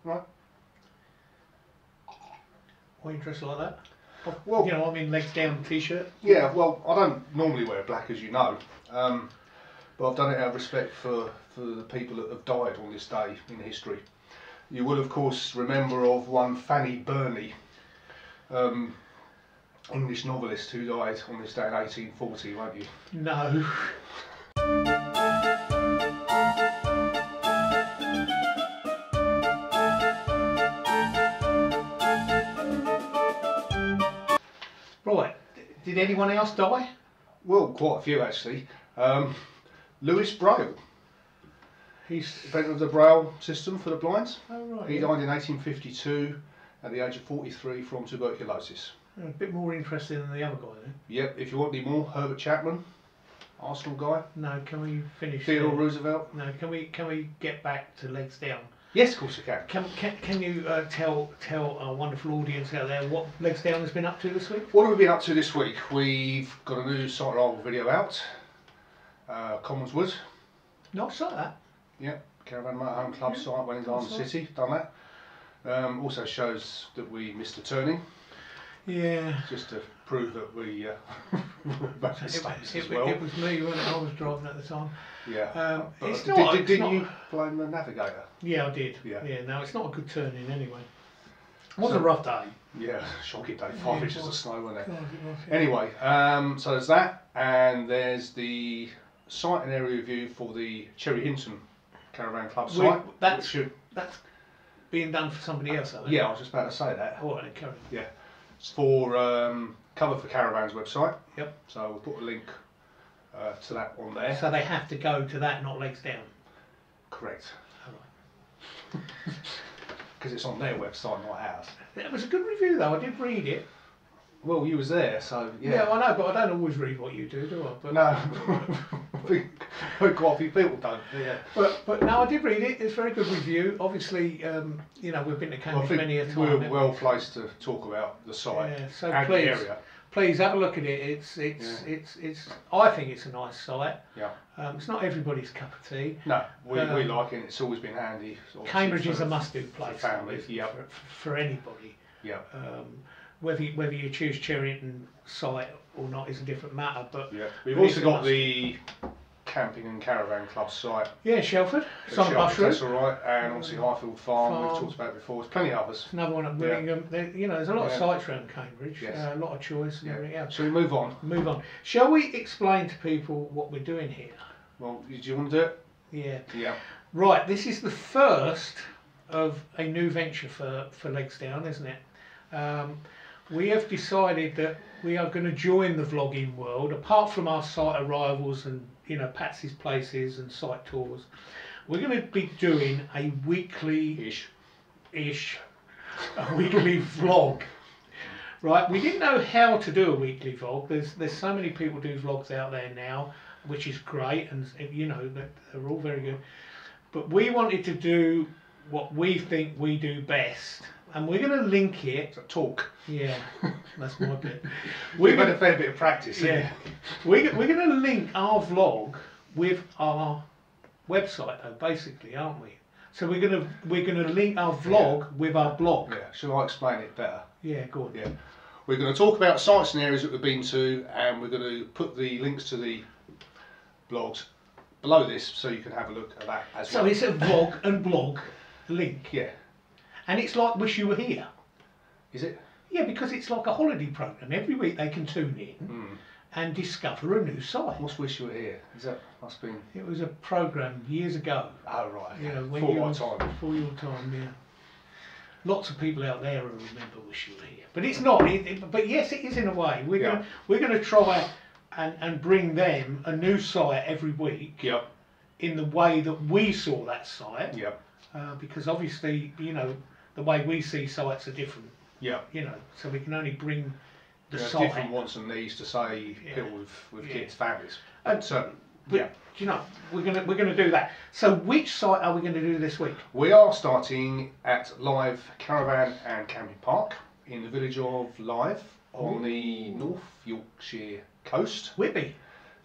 Right. Why are you dressed like that? Well, you know, I mean, legs down t-shirt. Yeah, well, I don't normally wear black, as you know, but I've done it out of respect for the people that have died on this day in history. You will, of course, remember of one Fanny Burney, English novelist who died on this day in 1840, won't you? No. Right, did anyone else die? Well, quite a few actually. Lewis Braille. He's Inventor of the Braille system for the blind. Oh right. He died in 1852 at the age of 43 from tuberculosis. A bit more interesting than the other guy then. Yep, if you want any more, Herbert Chapman, Arsenal guy. No, can we finish? Theodore Roosevelt. No, can we get back to legs down? Yes, of course you can. Can you tell our wonderful audience out there what Legs Down has been up to this week? What have we been up to this week? We've got a new site arrival video out. Commonswood. Not like that. Yep, Caravan Motorhome Club site, Wellingarden City, done that. Also shows that we missed a turning. Yeah. Just to prove that we made mistakes as well. It was me when I was driving at the time. Yeah. Didn't you blame the navigator? Yeah, I did. Yeah. No, it's not a good turning anyway. It was a rough day. Yeah, shocking day. 5 inches of snow, wasn't it? God, it was, yeah. Anyway, so there's that, and there's the site and area review for the Cherry Hinton Caravan Club site. That's being done for somebody else, though. Yeah, I was just about to say that. Oh, right, carry on. Yeah, it's for cover for Caravan's website. Yep. So we'll put a link to that on there. So they have to go to that, not Legs Down. Correct. All right. Because it's on their website, not ours. It was a good review, though. I did read it. Well, you was there, so yeah. Yeah, I know, but I don't always read what you do I? But no, I think quite a few people don't. Yeah. But no, I did read it. It's a very good review. Obviously, you know, we've been to Cambridge many a time. We're well placed to talk about the site so and please, the area. Please have a look at it. It's. I think it's a nice site. Yeah. It's not everybody's cup of tea. No, we like it. It's always been handy. Cambridge is a must-do place for families. For anybody. Yeah. Whether you choose Cherrington site or not is a different matter. But yeah, we've also got the camping and caravan club site. Yeah, Shelford. Some bus route. That's all right, and obviously Highfield Farm. We've talked about before. There's plenty of others. Another one at Willingham. Yeah. You know, there's a lot of sites around Cambridge. Yes. A lot of choice and everything else. Shall we move on? Move on. Shall we explain to people what we're doing here? Well, do you want to do it? Yeah. Yeah. Right. This is the first of a new venture for Legs Down, isn't it? We have decided that we are going to join the vlogging world, apart from our site arrivals and, you know, Patsy's places and site tours. We're going to be doing a weekly vlog. Right, we didn't know how to do a weekly vlog. There's so many people do vlogs out there now, which is great, and you know, they're all very good. But we wanted to do what we think we do best. And we're going to link it. It's a talk. Yeah, that's my bit. We've had a fair bit of practice. Yeah, we're going to link our vlog with our website, though, basically, aren't we? So we're going to link our vlog with our blog. Yeah. Shall I explain it better? Yeah, go on. Yeah. We're going to talk about sites and areas that we've been to, and we're going to put the links to the blogs below this, so you can have a look at that as well. So it's a vlog and blog link. Yeah. And it's like Wish You Were Here. Is it? Yeah, because it's like a holiday programme. Every week they can tune in and discover a new site. What's Wish You Were Here? Is that must be? It was a programme years ago. Oh right. You know, before my time. Before your time, yeah. Lots of people out there who remember Wish You Were Here, but it's not. But yes, it is in a way. We're going to try and bring them a new site every week. Yep. In the way that we saw that site. Yep. Because obviously, you know, the way we see sites are different. Yeah. You know, so we can only bring the There's site. different wants and needs to say people with kids, families. But do you know, we're gonna do that. So which site are we going to do this week? We are starting at Lythe Caravan and Camping Park in the village of Lythe on the North Yorkshire coast. Whitby.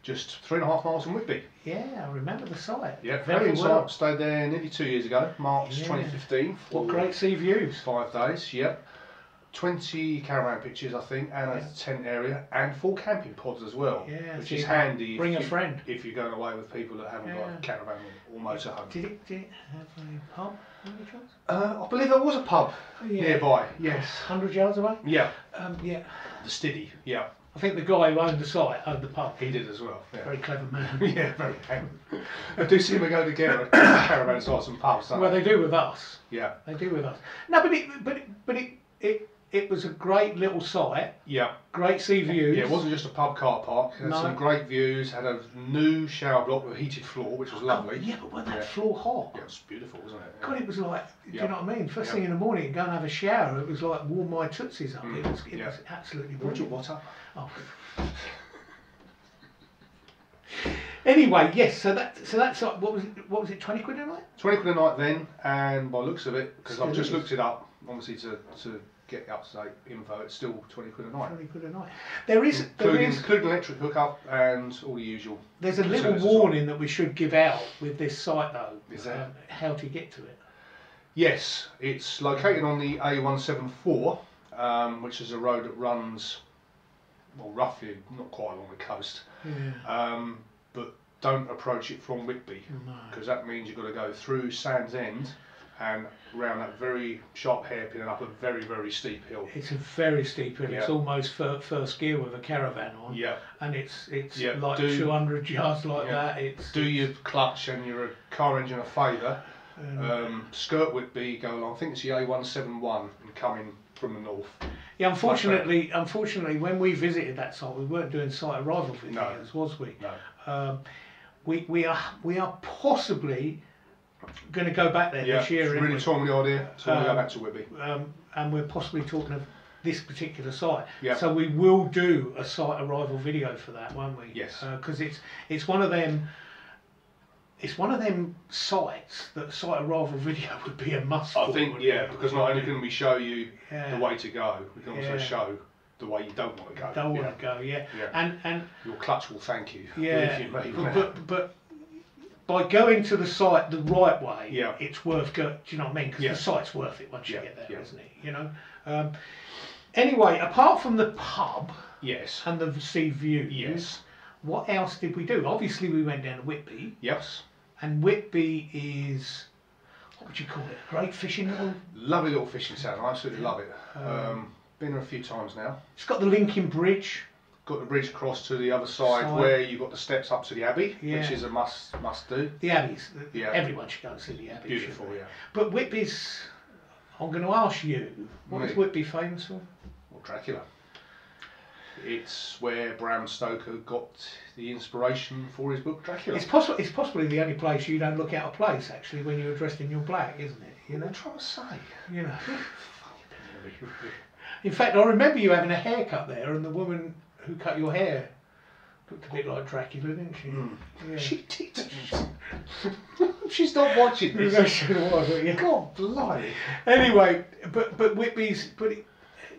just 3.5 miles from Whitby. Yeah, I remember the site. Yeah, very well. Stayed there nearly 2 years ago, March 2015. What great sea views. 5 days, yep. 20 caravan pitches, I think, and a tent area, and 4 camping pods as well, which is handy. Bring a friend if you're going away with people that haven't got a caravan or motorhome. Did it have a pub? Any chance? I believe there was a pub nearby. Yes, 100 yards away. Yeah. Yeah. The Stiddy. Yeah. I think the guy who owned the site owned the pub. He did as well. Yeah. Very clever man. Yeah, very clever. I do see them go together at caravan sites and pubs. Well, they do with us. Yeah. They do with us. No, but it was a great little site. Yeah. Great sea views. Yeah, it wasn't just a pub car park. It had some great views. Had a new shower block with a heated floor, which was lovely. Yeah, but wasn't that floor hot? Yeah, it was beautiful, wasn't it? God, it was like, do you know what I mean? First thing in the morning, go and have a shower. It was like warm my tootsies up. It was absolutely brilliant. Water. Oh. Anyway, yes. So that's like, what was it? 20 quid a night? 20 quid a night then, and by looks of it, because I've just looked it up, obviously to get up to date info, it's still 20 quid a night. 20 quid a night. Including electric hookup and all the usual. There's a little warning that we should give out with this site though. Is there? How to get to it? Yes, it's located on the A174, which is a road that runs, well, roughly, not quite along the coast. Yeah. But don't approach it from Whitby, because that means you've got to go through Sands End and round that very sharp hairpin and up a very, very steep hill. It's a very steep hill. Yeah. It's almost first gear with a Caravan on. Yeah. And it's like 200 yards like that. Do your clutch and your car engine a favour. Skirt Whitby, go along. I think it's the A171 and coming from the north. Yeah, unfortunately, when we visited that site, we weren't doing site arrival videos, was we? No. We are possibly going to go back there this year. It's really torn with the idea to go back to Whitby. And we're possibly talking of this particular site. Yeah. So we will do a site arrival video for that, won't we? Yes. Because it's one of them. It's one of them sites that site arrival video would be a must. I think, because not only can we show you the way to go, we can also show the way you don't want to go. Don't want to go, and your clutch will thank you. Yeah, but by going to the site the right way, it's worth going. Do you know what I mean? Because the site's worth it once you get there, isn't it? You know. Anyway, apart from the pub, and the sea views, what else did we do? Obviously, we went down to Whitby. Yes. And Whitby is, what would you call it? A great fishing little. Lovely little fishing town. I absolutely love it. Been there a few times now. It's got the linking bridge. Got the bridge across to the other side where you've got the steps up to the Abbey, which is a must do. The Abbey's, everyone should go and see the Abbey. Beautiful, But Whitby's, I'm going to ask you, what is Whitby famous for? Well, Dracula. It's where Bram Stoker got the inspiration for his book Dracula. It's possibly the only place you don't look out of place actually when you're dressed in your black, isn't it? You know. I'm trying to say. You know. In fact, I remember you having a haircut there, and the woman who cut your hair looked a bit like Dracula, didn't she? Yeah. She did. She's not watching this. No, she was. God blimey. Anyway, but Whitby's,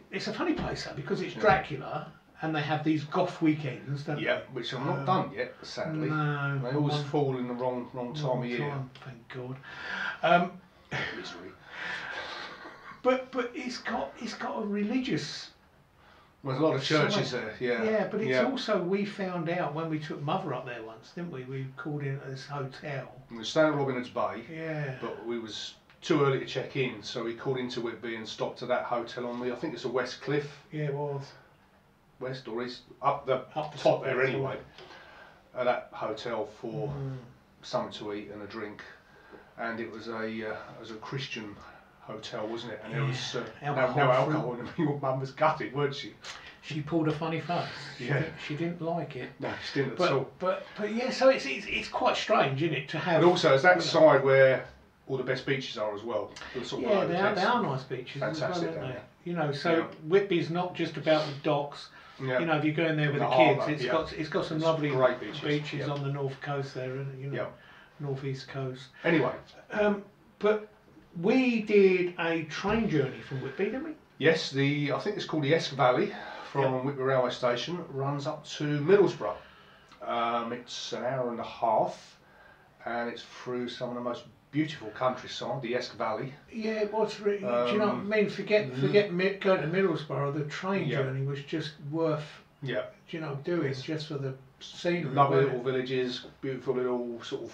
it's a funny place though because it's Dracula. And they have these goth weekends, don't they? Yeah, which I'm not done yet, sadly. No. They always fall in the wrong time of year. Thank God. Misery. But it's got a religious. Well, there's a lot of churches there, Yeah, but it's also, we found out when we took Mother up there once, didn't we? We called in at this hotel. We were staying at Robin Hood's Bay. Yeah. But we was too early to check in, so we called into Whitby and stopped at that hotel on the, I think it's a West Cliff. Yeah, it was. West or East, up the top there anyway, at that hotel for something to eat and a drink, and it was a Christian hotel, wasn't it? And there was no alcohol, and your mum was gutted, weren't she? She pulled a funny face. She didn't like it. No, she didn't at all. But yeah, so it's quite strange, isn't it, to have. But also, it's that side where all the best beaches are as well. Sort of they are nice beaches. Fantastic, as well, aren't they? You know, so Whitby's not just about the docks. Yeah. You know, if you go in there with the kids, it's got some lovely great beaches on the north coast there, you know, northeast coast. Anyway, but we did a train journey from Whitby, didn't we? Yes, I think it's called the Esk Valley from Whitby railway station, runs up to Middlesbrough. It's an hour and a half, and it's through some of the most beautiful countryside, the Esk Valley. Yeah, it was really. Do you know what I mean? Forget going to Middlesbrough. The train journey was just worth. Yeah. Doing just for the scenery. Lovely little villages, beautiful little sort of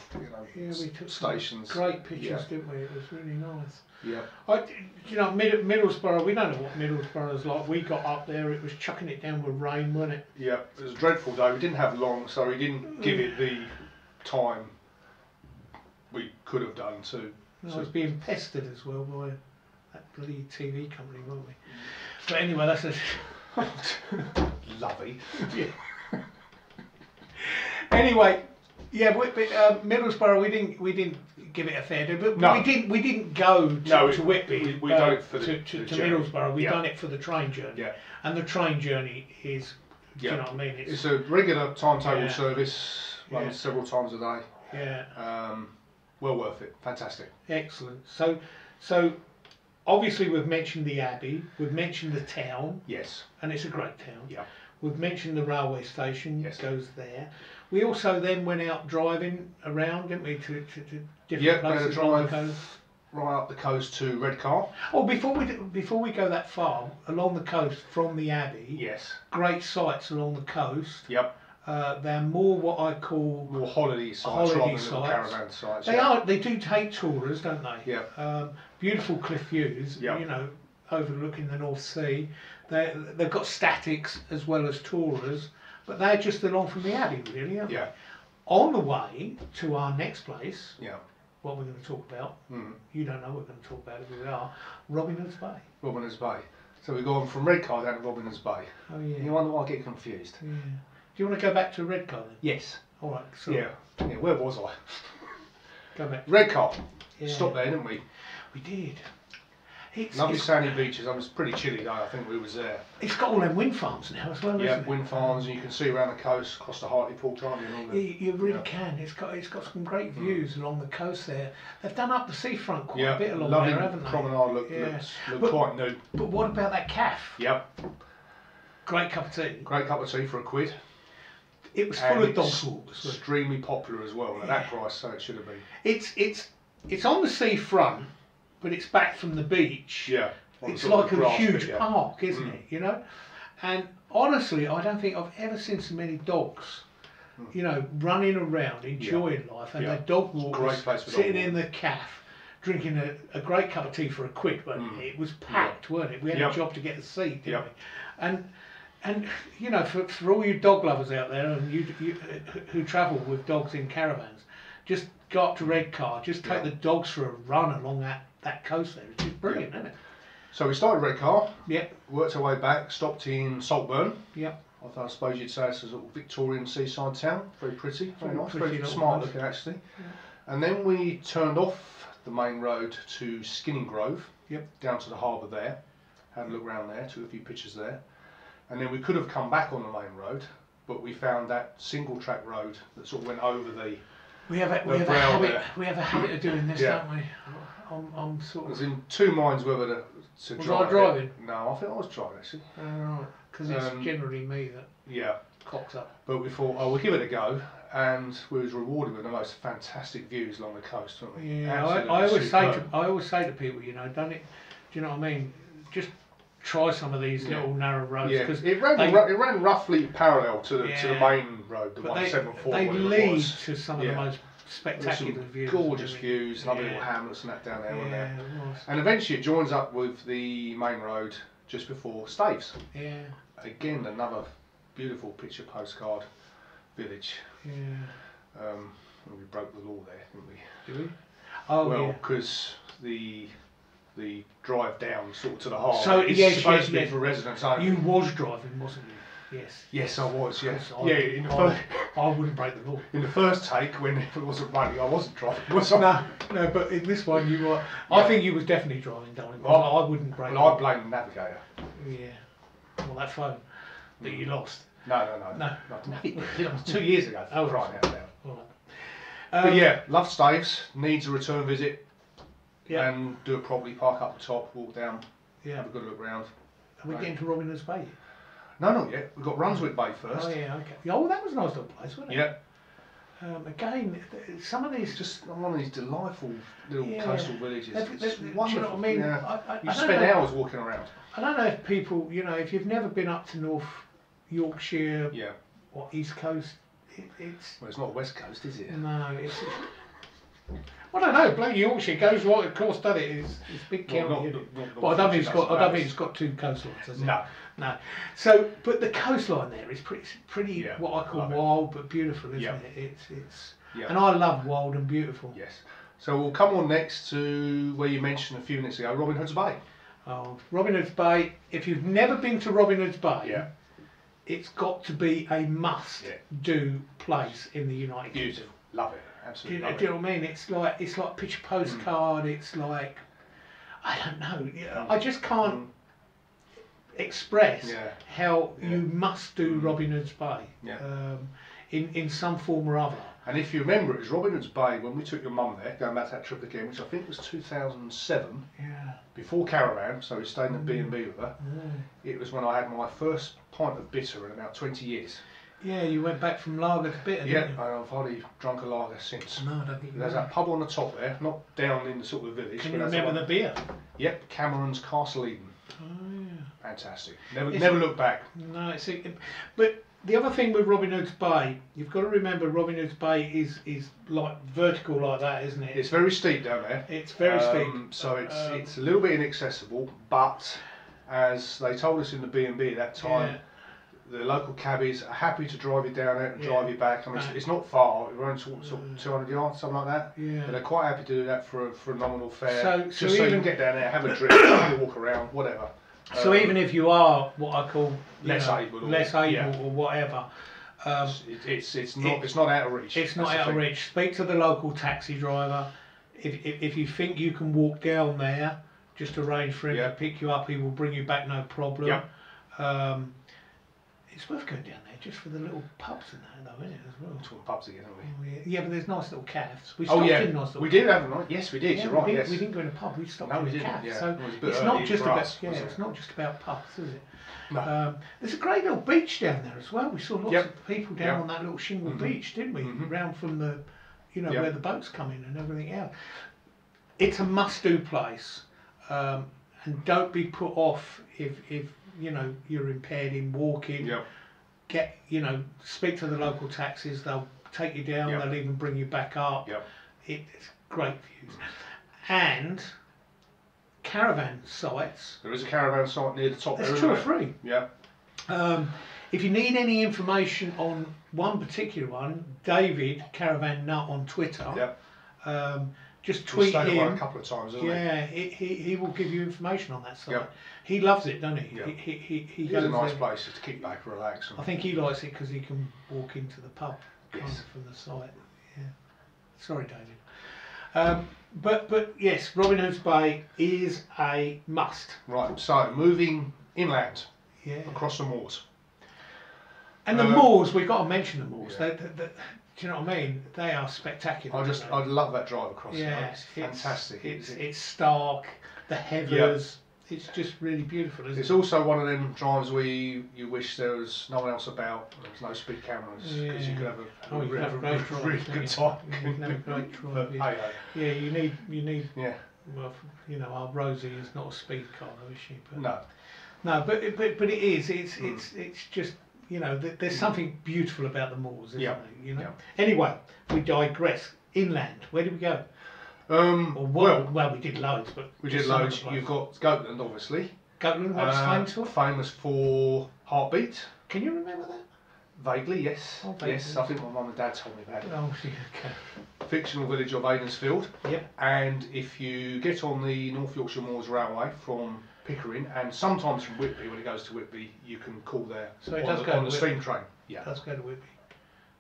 we took stations. Great pictures, didn't we? It was really nice. Yeah. Middlesbrough. We don't know what Middlesbrough is like. We got up there, it was chucking it down with rain, wasn't it? Yeah, it was a dreadful day. We didn't have long, so we didn't give it the time we could have done to. I was being pestered as well by that bloody TV company, weren't we? But anyway, that's a lovely. Yeah. Anyway, Middlesbrough, we didn't give it a fair do, but we didn't go to Whitby. We done it for to Middlesbrough. We done it for the train journey. Yeah. And the train journey is, do you know what I mean? It's a regular timetable service, runs several times a day. Yeah. Well worth it. Fantastic. Excellent. So obviously we've mentioned the Abbey, we've mentioned the town. Yes. And it's a great town. Yeah. We've mentioned the railway station. Yes. Goes there. We also then went out driving around, didn't we, to different places along the coast. Right up the coast to Redcar. Oh, before we go that far, along the coast from the Abbey. Yes. Great sites along the coast. Yep. They're more what I call more holiday sites rather than caravan sites. They are. They do take tourists, don't they? Yeah. Beautiful cliff views. Yep. Overlooking the North Sea. They've got statics as well as tourers, but they're just along from the Abbey, really, aren't they? On the way to our next place. Yeah. What we're going to talk about. You don't know what we're going to talk about, if we are. Robin Hood's Bay. Robin Hood's Bay. So we've gone from Redcar down to Robin Hood's Bay. Oh yeah. You wonder why I get confused. Yeah. Do you want to go back to Redcar then? Yes. All right. So yeah. Where was I? Go back. Redcar. Yeah. Stopped there, didn't we? We did. Lovely sandy beaches. It was pretty chilly though. I think we was there. It's got all them wind farms now as well, isn't it? Wind farms, and you can see around the coast, across the Hartlepool, can't you? And all you really can. It's got some great views along the coast there. They've done up the seafront quite a bit along there, haven't they? Promenade look quite new. But what about that cafe? Yep. Great cup of tea. Great cup of tea for £1. It was full of dog walks. Extremely popular as well at that price, so it should have been. It's on the seafront, but it's back from the beach. Yeah. It's like a huge park, isn't it? And honestly, I don't think I've ever seen so many dogs, running around, enjoying life, and their dog walkers sitting in the cafe, drinking a great cup of tea for £1, wasn't it? It was packed, weren't it? We had a job to get a seat, didn't we? And for all you dog lovers out there, and you who travel with dogs in caravans, just go up to Redcar, just take the dogs for a run along that coast there. It's just brilliant, isn't it? So we started Redcar. Yep. Worked our way back, stopped in Saltburn. Yep. I suppose you'd say it's a little Victorian seaside town. Very pretty, very nice, pretty very smart looking actually. Yeah. And then we turned off the main road to Skinning Grove. Yep. Down to the harbour there. Had a look around there, took a few pictures there. And then we could have come back on the main road, but we found that single track road that sort of went over the. We have a habit of doing this, don't we? I'm sort of. I was in two minds whether to drive. Was I driving? No, I think I was driving actually. Right, because it's generally me that cocks up. But we thought, we'll give it a go, and we was rewarded with the most fantastic views along the coast, weren't we? Yeah, I always say to people, done it. Do you know what I mean? Just try some of these little narrow roads. Yeah, it ran roughly parallel to the main road, the 174. They lead to some of the most spectacular views. Gorgeous views, lovely little hamlets and that down there, weren't there? And eventually it joins up with the main road just before Staves. Yeah. Again, another beautiful picture postcard village. Yeah. We broke the law there, didn't we? Did we? Oh, well, because the drive down sort of to the harbour. So it's supposed to be for residents only. You was driving, wasn't you? Yes. Yes, I was. Yes. I wouldn't break the law. In the first take, when it wasn't raining, I wasn't driving. Was I? No. But in this one, you were. I think you was definitely driving, darling. I wouldn't break. Well, I blame the navigator. Yeah. Well, that phone that you lost. No. It was 2 years ago. Oh, right now. All right. But yeah, love Staves. Needs a return visit. Yeah. And do it properly. Park up the top, walk down. Yeah. Have a good look round. Are we getting to Robin Hood's Bay? No, not yet. We've got Brunswick Bay first. Oh yeah, okay. Oh, well, that was a nice little place, wasn't it? Yeah. Again, some of these Just one of these delightful little coastal villages. It's do you wonderful. know what I mean? Yeah. You I spend hours walking around. I don't know if people, you know, if you've never been up to North Yorkshire Yeah. or East Coast, it's... Well, it's not West Coast, is it? No, it's... Well, I don't know. Bloody Yorkshire goes right across, doesn't it? It's big county. But I don't think it's got two coastlines, does it? No. No. So, but the coastline there is pretty what I call wild but beautiful, isn't it? It's and I love wild and beautiful. Yes. So we'll come on next to where you mentioned a few minutes ago, Robin Hood's Bay. Oh, Robin Hood's Bay. If you've never been to Robin Hood's Bay, it's got to be a must-do place in the United Kingdom. Beautiful. Love it. Absolutely. Do you know what I mean? It's like picture postcard. It's like, I don't know. I just can't express how you must do Robin Hood's Bay in some form or other. And if you remember, it was Robin Hood's Bay when we took your mum there, going back to that trip again, which I think was 2007. Yeah. Before Caravan, so we stayed in the B&B with her. It was when I had my first pint of bitter in about 20 years. Yeah, you went back from lager to bitter, didn't you? I've hardly drunk a lager since. No, I don't think There's that pub on the top there, not down in the sort of village. Can you remember the beer? Yep, Cameron's Castle Eden. Oh yeah. Fantastic. Never look back. No, but the other thing with Robin Hood's Bay, you've got to remember Robin Hood's Bay is like vertical like that, isn't it? It's very steep down there. It's very steep. So it's a little bit inaccessible, but as they told us in the B&B at that time, the local cabbies are happy to drive you down it and drive you back. I mean, it's not far. We're only sort of 200 yards, something like that. Yeah. But they're quite happy to do that for a nominal fare. So you can get down there, have a drink, walk around, whatever. So even if you are what I call less able or whatever, it's not out of reach. It's not out of reach. Speak to the local taxi driver. If you think you can walk down there, just arrange for him to pick you up. He will bring you back, no problem. It's worth going down there just for the little pubs and that, though, isn't it, as well? Talking pubs again, aren't we? Yeah, but there's nice little cafes. We stopped in nice little. We did have a nice. Yes, we did. You're right. Yes. We didn't go in a pub. We stopped in a cafe. Yeah. So it's not just about it's not just about pubs, is it? No. There's a great little beach down there as well. We saw lots of people down on that little shingle beach, didn't we? Round from the, where the boats come in and everything else. It's a must-do place, and don't be put off if you're impaired in walking. Speak to the local taxis. They'll take you down. They'll even bring you back up. It's great views. And caravan sites. There is a caravan site near the top there. There's 2 or 3. Yeah. If you need any information on one particular one, David Caravan Nut on Twitter. Just tweet him. A couple of times, he will give you information on that site. He loves it, doesn't he? He goes a nice place to kick back, relax. I think he likes it because he can walk into the pub from the site. Yeah. Sorry, David. But yes, Robin Hood's Bay is a must. Right. So moving inland, across the moors. And the moors, we've got to mention the moors. Do you know what I mean? They are spectacular. I love that drive across. Yeah, it's fantastic. It's stark, the heathers. It's just really beautiful, isn't it? It's also one of them drives where you wish there was no one else about. There's no speed cameras because you could have a really good time. You can have a great drive. Yeah, you need. Yeah. Well, our Rosie is not a speed car, though, is she? But, no, but it is. It's just. There's something beautiful about the moors, isn't there? Anyway, we digress. Inland, where did we go? Well, we did loads, but we did loads. You've got Goatland, obviously. Goatland, what's famous for? Famous for Heartbeat. Can you remember that? Vaguely, yes. Yes, I think my mum and dad told me about it. Oh, okay. Fictional village of Aidensfield. Yep. And if you get on the North Yorkshire Moors Railway from Pickering, and sometimes from Whitby, when it goes to Whitby, you can call there on the steam train. Yeah, it does go to Whitby.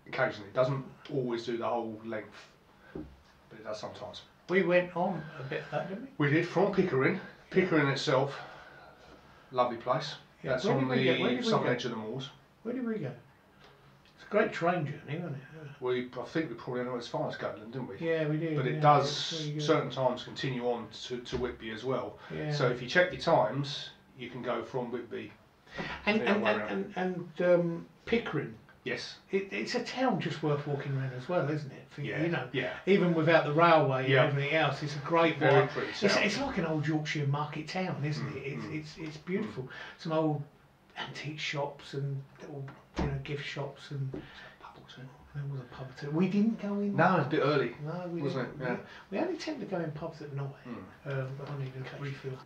Occasionally, it doesn't always do the whole length, but it does sometimes. We went on a bit of that, didn't we? We did, from Pickering. Pickering itself, lovely place. Yeah. That's on the southern edge of the moors. Where did we go? It's a great train journey, wasn't it? I think we probably went as far as Goatland, didn't we? Yeah, we did. But it does certain times continue on to Whitby as well. Yeah. So if you check your times, you can go from Whitby And Pickering. Yes. It's a town just worth walking around as well, isn't it? For, Yeah. You know, Yeah. even without the railway Yeah. and everything else, it's a great Very vibe. pretty town. It's like an old Yorkshire market town, isn't it? It's beautiful. Some old antique shops and little, gift shops and. There was a pub too. We didn't go in. No, it's a bit early. No, we wasn't didn't. it? Yeah. We only tend to go in pubs at night. But I need a refill.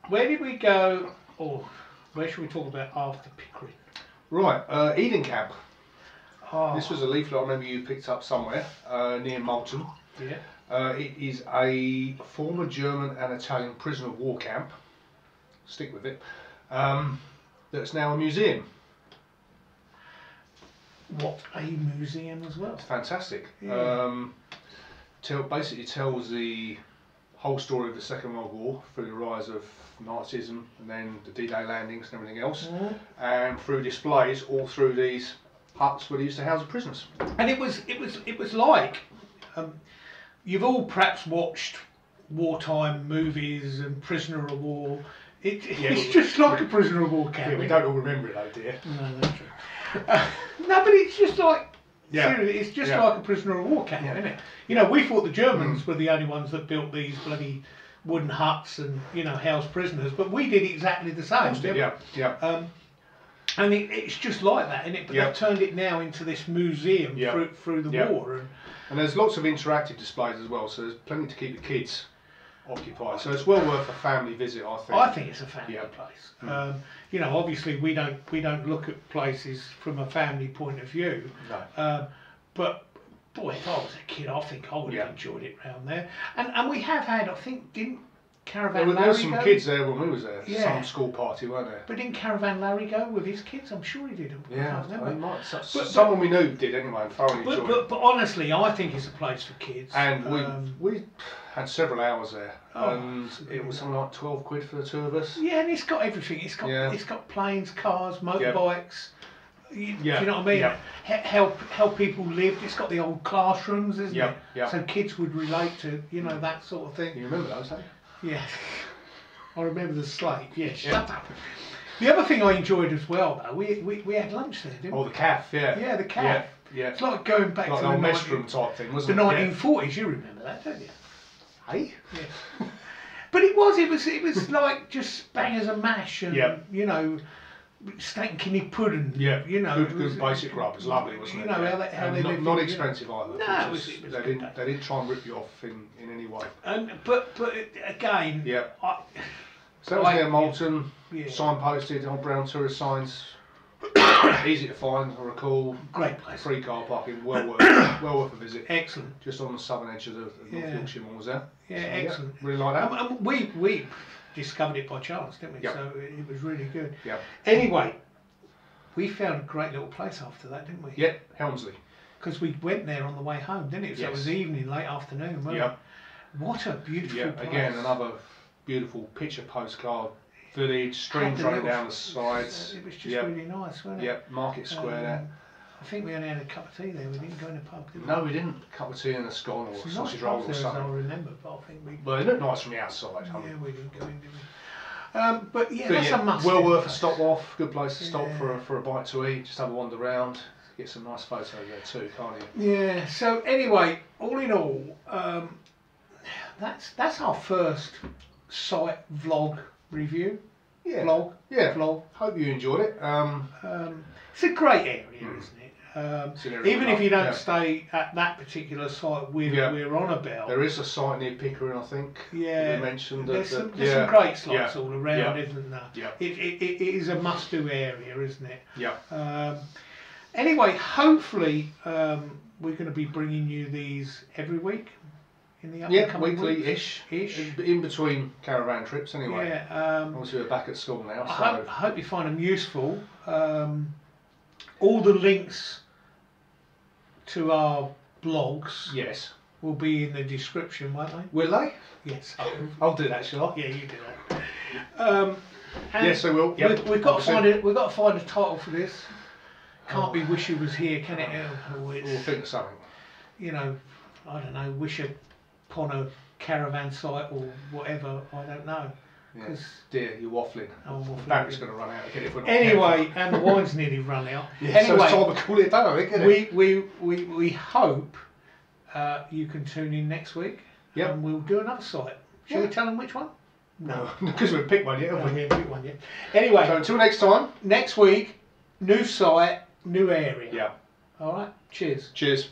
Where did we go? Or where should we talk about after Pickering? Right, Eden Camp. Oh, This was a leaflet I remember you picked up somewhere near Malton. yeah. It is a former German and Italian prisoner of war camp. Stick with it. That's now a museum. What a museum as well. It's fantastic. Yeah. Basically tells the whole story of the Second World War through the rise of Nazism and then the D-Day landings and everything else, and through displays all through these huts where they used to house the prisoners. And it was like you've all perhaps watched wartime movies and prisoner of war. It's just like a prisoner of war camp. Yeah, we don't all remember it though, dear. No, that's true. No, but it's just like seriously, it's just Yeah. like a prisoner of war camp, isn't it? We thought the Germans were the only ones that built these bloody wooden huts and housed prisoners, but we did exactly the same. Yeah. And it's just like that, isn't it? But they've turned it now into this museum through the war. And there's lots of interactive displays as well, so there's plenty to keep the kids occupied. So it's well worth a family visit, I think. I think it's a family place. Obviously we don't look at places from a family point of view. No. But boy, if I was a kid, I think I would have enjoyed it round there. And we have had, I think, didn't Caravan There Larry were some go? kids there when we was there. Yeah. Some school party, weren't there? But didn't Caravan Larry go with his kids? I'm sure he did. I can't remember. Someone we knew did anyway and thoroughly enjoyed it. But honestly, I think it's a place for kids. And we had several hours there, and it was something like 12 quid for the two of us. Yeah, and it's got everything. It's got planes, cars, motorbikes. You know what I mean? Yeah. How people lived. It's got the old classrooms, isn't it? Yeah. So kids would relate to that sort of thing. You remember those, don't you? Yeah. I remember the slate. Yeah, shut up. The other thing I enjoyed as well, though, we had lunch there, didn't we? Oh, the calf, yeah. Yeah, the calf. Yeah. It's like going back Like to an old the mess room type thing, wasn't the it? 1940s. You remember that, don't you? Hey? Yeah. But it was like just bangers and mash and steak and kidney pudding. Yeah. Good basic rub. It was lovely, wasn't it? How they lived. Not expensive either. No, they didn't try and rip you off in any way. But again. Yeah. So that was near Malton. Yeah. Signposted, old brown tourist signs. Easy to find, I recall. Great place. Free car parking, well worth a visit. Excellent. Just on the southern edge of the North Yorkshire was there. Yeah, so, excellent. Really like that. And we discovered it by chance, didn't we? Yep. So it was really good. Yeah. Anyway, we found a great little place after that, didn't we? Yeah, Helmsley. Because we went there on the way home, didn't it? So it was evening, late afternoon, wasn't it? What a beautiful place. Again, another beautiful picture postcard village, streams running down the sides. It was just really nice, wasn't it? Yep, Market Square there. I think we only had a cup of tea there. We didn't go in a pub, did we? No, we didn't. A cup of tea and a scone or a sausage roll or as something. I remember, but I think we. Well, they look nice from the outside. Yeah, we didn't go in, did we? But that's a must. Well worth a stop off. Good place to stop for a bite to eat. Just have a wander around. Get some nice photos there too, can't you? Yeah. So anyway, all in all, that's our first site vlog review. Yeah. Vlog. Hope you enjoyed it. It's a great area, isn't it? Even if you don't stay at that particular site we're on about. There is a site near Pickering, I think. Yeah. You mentioned there's some great sites all around, Yeah. isn't there? Yeah. It is a must-do area, isn't it? Yeah. Anyway, hopefully we're going to be bringing you these every week. In the upcoming weekly-ish. In between caravan trips, anyway. Yeah. Obviously, we're back at school now. So. I hope you find them useful. All the links to our blogs will be in the description, won't they? Will they? Yes. I'll do that, shall I? Yeah, you do that. Yes, I will. Yep. We've got to find it. We've got to find a title for this. Can't be "Wish You Was Here," can it? We'll think of something. I don't know. Wish upon a caravan site or whatever. I don't know. Yeah. Dear, you're waffling. I'm waffling. The battery's going to run out again if we're not Anyway, and the wine's nearly run out. Yeah, Anyway, so it's time to call it a day, I think, isn't it? we hope you can tune in next week. Yep. And we'll do another site. Shall we tell them which one? No, because we've picked one yet, haven't we? We haven't picked one yet. Anyway, So until next time. next week, new site, new area. Yeah. All right. Cheers. Cheers.